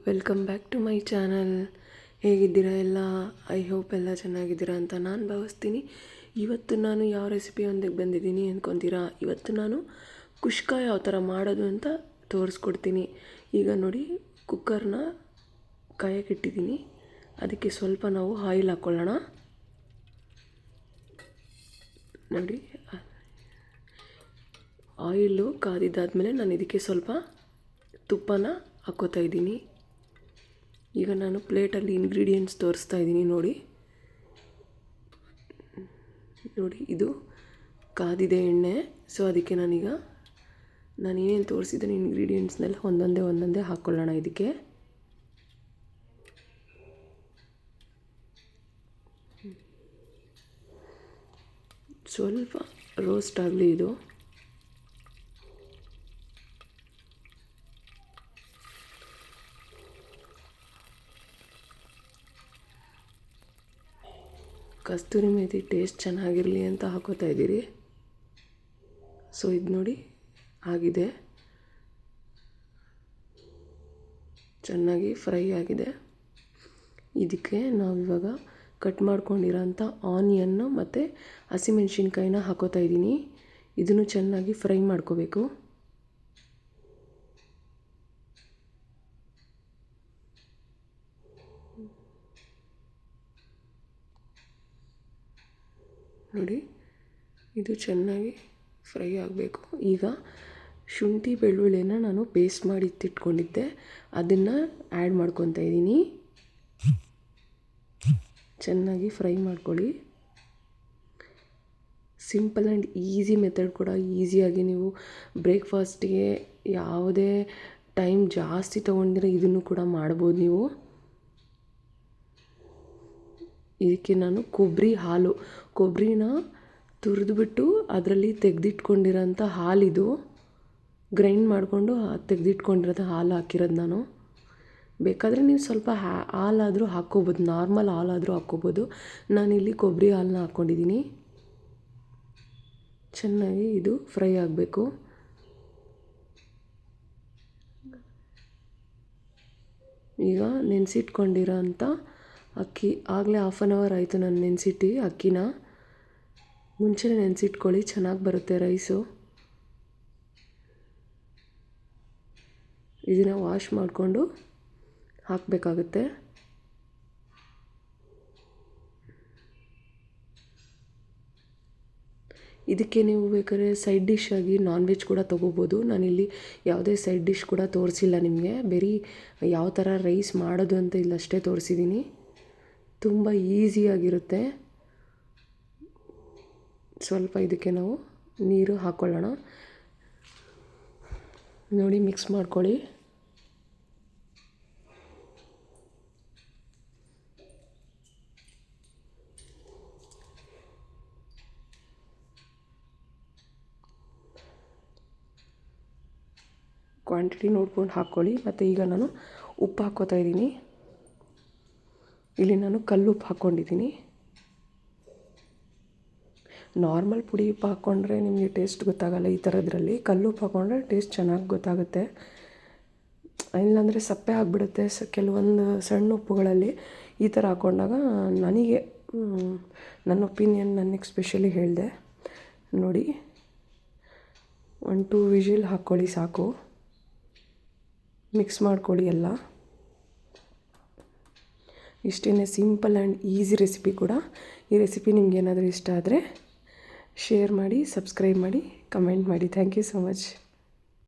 Welcome back to my channel. ಹೇಗಿದ್ದೀರಾ ಎಲ್ಲ? I hope ಎಲ್ಲ ಚೆನ್ನಾಗಿದ್ದೀರಾ ಅಂತ ನಾನು ಭಾವಿಸ್ತೀನಿ. ಇವತ್ತು ನಾನು ಯಾವ ರೆಸಿಪಿಯೊಂದಿಗೆ ಬಂದಿದ್ದೀನಿ ಅಂದ್ಕೊತೀರಾ? ಇವತ್ತು ನಾನು ಕುಷ್ಕ ಯಾವ ಥರ ಮಾಡೋದು ಅಂತ ತೋರಿಸ್ಕೊಡ್ತೀನಿ. ಈಗ ನೋಡಿ, ಕುಕ್ಕರ್ನ ಕಾಯಕ್ಕಿಟ್ಟಿದ್ದೀನಿ. ಅದಕ್ಕೆ ಸ್ವಲ್ಪ ನಾವು ಆಯಿಲ್ ಹಾಕ್ಕೊಳ್ಳೋಣ. ನೋಡಿ, ಆಯಿಲು ಕಾದಿದ್ದಾದಮೇಲೆ ನಾನು ಇದಕ್ಕೆ ಸ್ವಲ್ಪ ತುಪ್ಪನ ಹಾಕ್ಕೋತಾ ಇದ್ದೀನಿ. ಈಗ ನಾನು ಪ್ಲೇಟಲ್ಲಿ ಇಂಗ್ರೀಡಿಯೆಂಟ್ಸ್ ತೋರಿಸ್ತಾ ಇದ್ದೀನಿ. ನೋಡಿ, ಇದು ಕಾದಿದೆ ಎಣ್ಣೆ. ಸೊ ಅದಕ್ಕೆ ನಾನು ಏನೇನು ತೋರಿಸಿದ್ದೀನಿ ಇಂಗ್ರೀಡಿಯೆಂಟ್ಸ್ನೆಲ್ಲ ಒಂದೊಂದೇ ಹಾಕ್ಕೊಳ್ಳೋಣ. ಇದಕ್ಕೆ ಸ್ವಲ್ಪ ರೋಸ್ಟ್ ಆಗಲಿ. ಇದು ಕಸ್ತೂರಿ ಮೇಥಿ ಟೇಸ್ಟ್ ಚೆನ್ನಾಗಿರಲಿ ಅಂತ ಹಾಕೋತಾ ಇದ್ದೀರಿ. ಸೊ ಇದು ನೋಡಿ ಆಗಿದೆ, ಚೆನ್ನಾಗಿ ಫ್ರೈ ಆಗಿದೆ. ಇದಕ್ಕೆ ನಾವಿವಾಗ ಕಟ್ ಮಾಡ್ಕೊಂಡಿರೋಂಥ ಆನಿಯನ್ನು ಮತ್ತು ಹಸಿಮೆಣ್ಸಿನ್ಕಾಯಿನ ಹಾಕೋತಾ ಇದ್ದೀನಿ. ಇದನ್ನು ಚೆನ್ನಾಗಿ ಫ್ರೈ ಮಾಡ್ಕೋಬೇಕು. ನೋಡಿ, ಇದು ಚೆನ್ನಾಗಿ ಫ್ರೈ ಆಗಬೇಕು. ಈಗ ಶುಂಠಿ ಬೆಳ್ಳುಳ್ಳಿನ ನಾನು ಪೇಸ್ಟ್ ಮಾಡಿ ಇಟ್ಟಿಟ್ಕೊಂಡಿದ್ದೆ, ಅದನ್ನು ಆ್ಯಡ್ ಮಾಡ್ಕೊತಾ ಇದ್ದೀನಿ. ಚೆನ್ನಾಗಿ ಫ್ರೈ ಮಾಡ್ಕೊಳ್ಳಿ. ಸಿಂಪಲ್ ಆ್ಯಂಡ್ ಈಸಿ ಮೆಥಡ್ ಕೂಡ. ಈಸಿಯಾಗಿ ನೀವು ಬ್ರೇಕ್ಫಾಸ್ಟ್ಗೆ ಯಾವುದೇ ಟೈಮ್ ಜಾಸ್ತಿ ತೊಗೊಂಡಿರೋ ಇದನ್ನು ಕೂಡ ಮಾಡ್ಬೋದು ನೀವು. ಇದಕ್ಕೆ ನಾನು ಕೊಬ್ಬರಿನ ತುರಿದ್ಬಿಟ್ಟು ಅದರಲ್ಲಿ ತೆಗೆದಿಟ್ಕೊಂಡಿರೋಂಥ ಹಾಲಿದು, ಗ್ರೈಂಡ್ ಮಾಡಿಕೊಂಡು ತೆಗೆದಿಟ್ಕೊಂಡಿರೋದು ಹಾಲು ಹಾಕಿರೋದು ನಾನು. ಬೇಕಾದರೆ ನೀವು ಸ್ವಲ್ಪ ಹಾಲಾದರೂ ಹಾಕ್ಕೋಬೋದು, ನಾರ್ಮಲ್ ಹಾಲಾದರೂ ಹಾಕ್ಕೋಬೋದು. ನಾನಿಲ್ಲಿ ಕೊಬ್ಬರಿ ಹಾಲನ್ನ ಹಾಕ್ಕೊಂಡಿದ್ದೀನಿ. ಚೆನ್ನಾಗಿ ಇದು ಫ್ರೈ ಆಗಬೇಕು. ಈಗ ನೆನೆಸಿಟ್ಕೊಂಡಿರೋ ಅಂಥ ಅಕ್ಕಿ, ಆಗಲೇ 1/2 ಅವರ್ ಆಯಿತು ನಾನು ನೆನೆಸಿಟ್ಟು. ಅಕ್ಕಿನ ಮುಂಚೆನೇ ನೆನೆಸಿಟ್ಕೊಳ್ಳಿ, ಚೆನ್ನಾಗಿ ಬರುತ್ತೆ ರೈಸು. ಇದನ್ನು ವಾಶ್ ಮಾಡಿಕೊಂಡು ಹಾಕಬೇಕಾಗುತ್ತೆ. ಇದಕ್ಕೆ ನೀವು ಬೇಕಾದ್ರೆ ಸೈಡ್ ಡಿಶ್ ಆಗಿ ನಾನ್ ವೆಜ್ ಕೂಡ ತೊಗೋಬೋದು. ನಾನಿಲ್ಲಿ ಯಾವುದೇ ಸೈಡ್ ಡಿಶ್ ಕೂಡ ತೋರಿಸಿಲ್ಲ ನಿಮಗೆ. ಬರೀ ಯಾವ ಥರ ರೈಸ್ ಮಾಡೋದು ಅಂತ ಇಲ್ಲಷ್ಟೇ ತೋರಿಸಿದ್ದೀನಿ. ತುಂಬ ಈಸಿಯಾಗಿರುತ್ತೆ. ಸ್ವಲ್ಪ ಇದಕ್ಕೆ ನಾವು ನೀರು ಹಾಕ್ಕೊಳ್ಳೋಣ. ನೋಡಿ, ಮಿಕ್ಸ್ ಮಾಡ್ಕೊಳ್ಳಿ. ಕ್ವಾಂಟಿಟಿ ನೋಡ್ಕೊಂಡು ಹಾಕ್ಕೊಳ್ಳಿ. ಮತ್ತು ಈಗ ನಾನು ಉಪ್ಪು ಹಾಕ್ಕೋತಾ ಇದ್ದೀನಿ. ಇಲ್ಲಿ ನಾನು ಕಲ್ಲುಪ್ಪು ಹಾಕ್ಕೊಂಡಿದ್ದೀನಿ. ನಾರ್ಮಲ್ ಪುಡಿ ಉಪ್ಪು ಹಾಕ್ಕೊಂಡ್ರೆ ನಿಮಗೆ ಟೇಸ್ಟ್ ಗೊತ್ತಾಗಲ್ಲ. ಈ ಥರದ್ರಲ್ಲಿ ಕಲ್ಲುಪ್ಪು ಹಾಕ್ಕೊಂಡ್ರೆ ಟೇಸ್ಟ್ ಚೆನ್ನಾಗಿ ಗೊತ್ತಾಗುತ್ತೆ. ಇಲ್ಲಾಂದರೆ ಸಪ್ಪೆ ಆಗಿಬಿಡುತ್ತೆ. ಕೆಲವೊಂದು ಸಣ್ಣ ಉಪ್ಪುಗಳಲ್ಲಿ ಈ ಥರ ಹಾಕ್ಕೊಂಡಾಗ ನನಗೆ ನನ್ನ ಒಪಿನಿಯನ್, ನನಗೆ ಸ್ಪೆಷಲಿ ಹೇಳಿದೆ. ನೋಡಿ, 1-2 ವಿಷಿಲ್ ಹಾಕ್ಕೊಳ್ಳಿ ಸಾಕು. ಮಿಕ್ಸ್ ಮಾಡ್ಕೊಳ್ಳಿ ಎಲ್ಲ. ಇಷ್ಟೇ, ಸಿಂಪಲ್ ಆ್ಯಂಡ್ ಈಸಿ ರೆಸಿಪಿ ಕೂಡ. ಈ ರೆಸಿಪಿ ನಿಮ್ಗೆ ಏನಾದರೂ ಇಷ್ಟ ಆದರೆ ಶೇರ್ ಮಾಡಿ, ಸಬ್ಸ್ಕ್ರೈಬ್ ಮಾಡಿ, ಕಮೆಂಟ್ ಮಾಡಿ. Thank you so much.